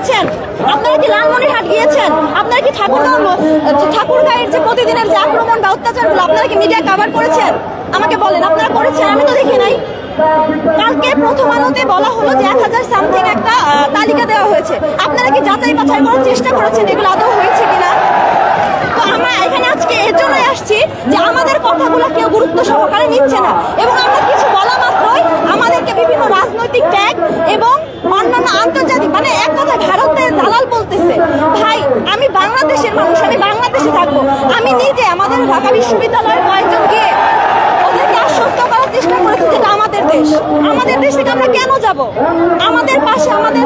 গিয়েছেন? আপনারা কি লালমনিরহাট গিয়েছেন? আপনারা কি ঠাকুরগাঁয়ের যে প্রতিদিনের যে আক্রমণ বা অত্যাচারগুলো আপনারা কি মিডিয়া কভার করেছেন? আমাকে বলেন, আপনারা করেছেন? আমি তো দেখি নাই। কালকে প্রথম আলোতে বলা হলো যে 1000 সামথিং একটা তালিকা দেওয়া হয়েছে। আপনারা কি যাচাই বাছাই করার চেষ্টা করেছেন এগুলো আদৌ হয়েছে কিনা? তো আমরা এখানে আজকে এর জন্যই আসছি যে আমাদের কথাগুলো কেউ গুরুত্ব সহকারে নিচ্ছে না, এবং আমরা কিছু বলা মাত্রই আমাদেরকে বিভিন্ন রাজনৈতিক ট্যাগ এবং অন্যান্য আন্তর্জাতিক, মানে এক কথায় ভারতের দালাল বলতেছে। ভাই, আমি বাংলাদেশের মানুষ, আমি বাংলাদেশে থাকবো। আমি নিজে আমাদের ঢাকা বিশ্ববিদ্যালয়ের কয়েকজন গিয়ে ওদেরকে আশ্বস্ত করার চেষ্টা করেছি যে আমাদের দেশ, আমাদের দেশ থেকে আমরা কেন যাব? আমাদের পাশে আমাদের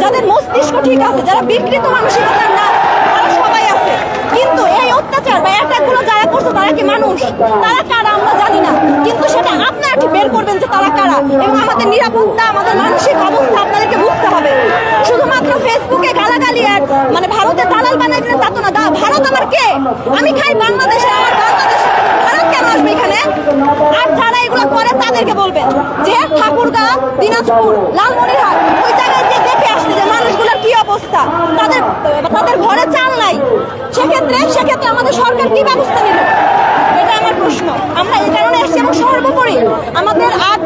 যাদের মস্তিষ্ক ঠিক আছে, যারা বিকৃত মানসিকতার না, তারা সবাই আছে। কিন্তু এই অত্যাচার বা অ্যাটাকগুলো যারা করছে তারা কি মানুষ? তারা কারা আমরা জানি না, কিন্তু সেটা আপনারা ঠিক বের করবেন যে তারা কারা, এবং আমাদের নিরাপত্তা, আমাদের মানসিক অবস্থা আপনাদেরকে বুঝতে হবে। শুধুমাত্র ফেসবুকে গালাগালি আর মানে ভারতের দালাল বানাই দিলেন তা তো না। ভারত আমার কে? আমি খাই বাংলাদেশে, আমার বাংলাদেশে, ভারত কেন আসবে এখানে? আর যারা এগুলো করে তাদেরকে বলবেন যে ঠাকুরগাঁ, দিনাজপুর, লালমনিরহাট ওই জায়গায় যে দেখে আসছে যে মানুষগুলোর কি অবস্থা, তাদের ঘরে চাল নাই। সেক্ষেত্রে আমাদের সরকার কি ব্যবস্থা নিল? এটা আমার প্রশ্ন। আমরা এই কারণে এসেছি, এবং সর্বোপরি আমাদের 8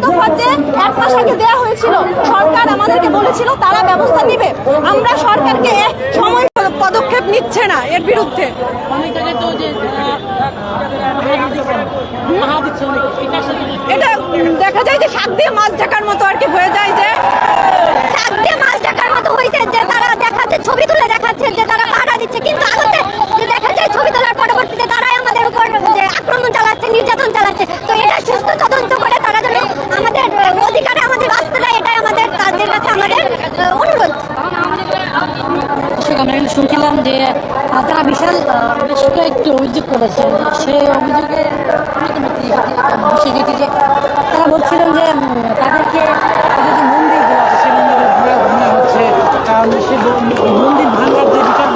দফা যে 1 মাস আগে দেওয়া হয়েছিল, সরকার আমাদেরকে বলেছিল তারা ব্যবস্থা নিবে। আমরা সরকারকে সময় পদক্ষেপ নিচ্ছে না এর বিরুদ্ধে। এটা দেখা যায় যে শাক দিয়ে মাছ ঢাকার মতো আর কি হয়ে যায়, যে শাক দিয়ে মাছ ঢাকার মতো হয়েছে, যে তারা দেখাচ্ছে, ছবি তুলে দেখাচ্ছে যে তারা পাহারা দিচ্ছে, কিন্তু আদতে যে দেখা যায় ছবি তোলার পরবর্তীতে তারাই আমাদের উপর যে আক্রমণ চালাচ্ছে, নির্যাতন চালাচ্ছে। তো এটা সুস্থ তদন্ত করে তারা যেন আমাদের অধিকারে আমাদের বাঁচতে দেয়, এটাই আমাদের তাদের কাছে আমাদের অনুরোধ। আমরা শুনছিলাম যে তারা বিশাল বেশ কয়েকটি অভিযোগ করেছেন। সেই অভিযোগের বিষয় যেটি যে তারা বলছিলেন যে তাদেরকে তাদের যে মন্দিরগুলো আছে সেই মন্দিরগুলো ভাঙা হচ্ছে, কারণ সে মন্দির ভাঙার যে বিচার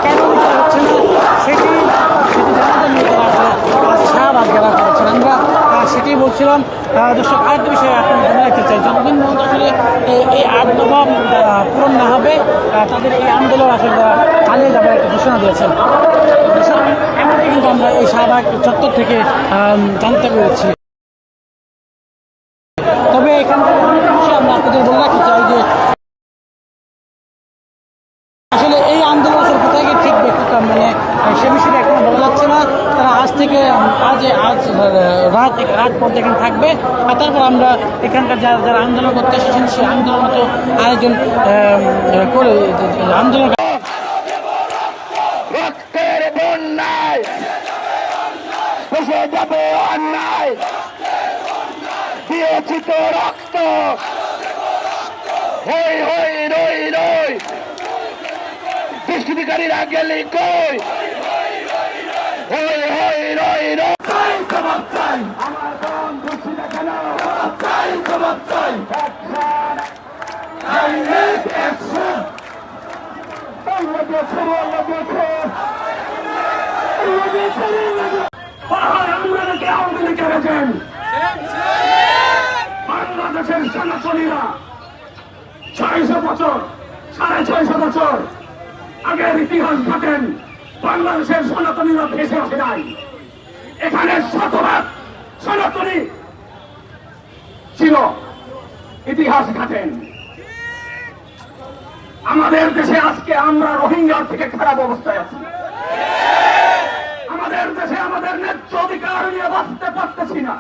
কেন বিচার হচ্ছে না সেটি জানার জন্য তারা শাহবাগ গেলা করেছেন। আমরা সেটাই বলছিলাম। দর্শক, আরেকটা বিষয়ে আপনাকে মনে রাখতে চাই, যতদিন পর্যন্ত আসলে এই 8 দফা পূরণ না হবে তাদের এই আন্দোলন আসলে চালিয়ে যাবার একটা ঘোষণা দিয়েছেন। এমনকি কিন্তু আমরা এই শাহবাগ চত্বর থেকে জানতে পেরেছি। তবে এখানকার বিষয়ে আমরা আপনাদের বলে রাখতে চাই যে আসলে এই আন্দোলন আসলে কোথায় গিয়ে ঠিক দেখতাম, মানে সে বিষয়টা এখনো বলা যাচ্ছে না। তারা আজ রাত পর্যন্ত এখানে থাকবে, আর তারপর আমরা এখানকার যারা আন্দোলন করতে এসেছেন সেই আন্দোলন মতো আয়োজন করে আন্দোলন রক্তের বন্যায় যাবে অন্যায়, দিয়েছি তো রক্ত, হই হই রই রই, দুষ্কৃতিকারীরা গেলি কই, হই হই রই রই। আমার দম বুঝছি না কেন, বাংলাদেশের সনাতনীরা 600 বছর 650 বছর আগের ইতিহাস ঘাটেন। বাংলাদেশের সনাতনীরা ভেসে আসে নাই, এখানে শতভাগ সনাতনী ছিল। ইতিহাস ঘাটেন। আমাদের দেশে আজকে আমরা রোহিঙ্গার থেকে খারাপ অবস্থায় আছি। আমাদের দেশে আমাদের ন্যায্য অধিকার নিয়ে বাঁচতে পারতেছি না।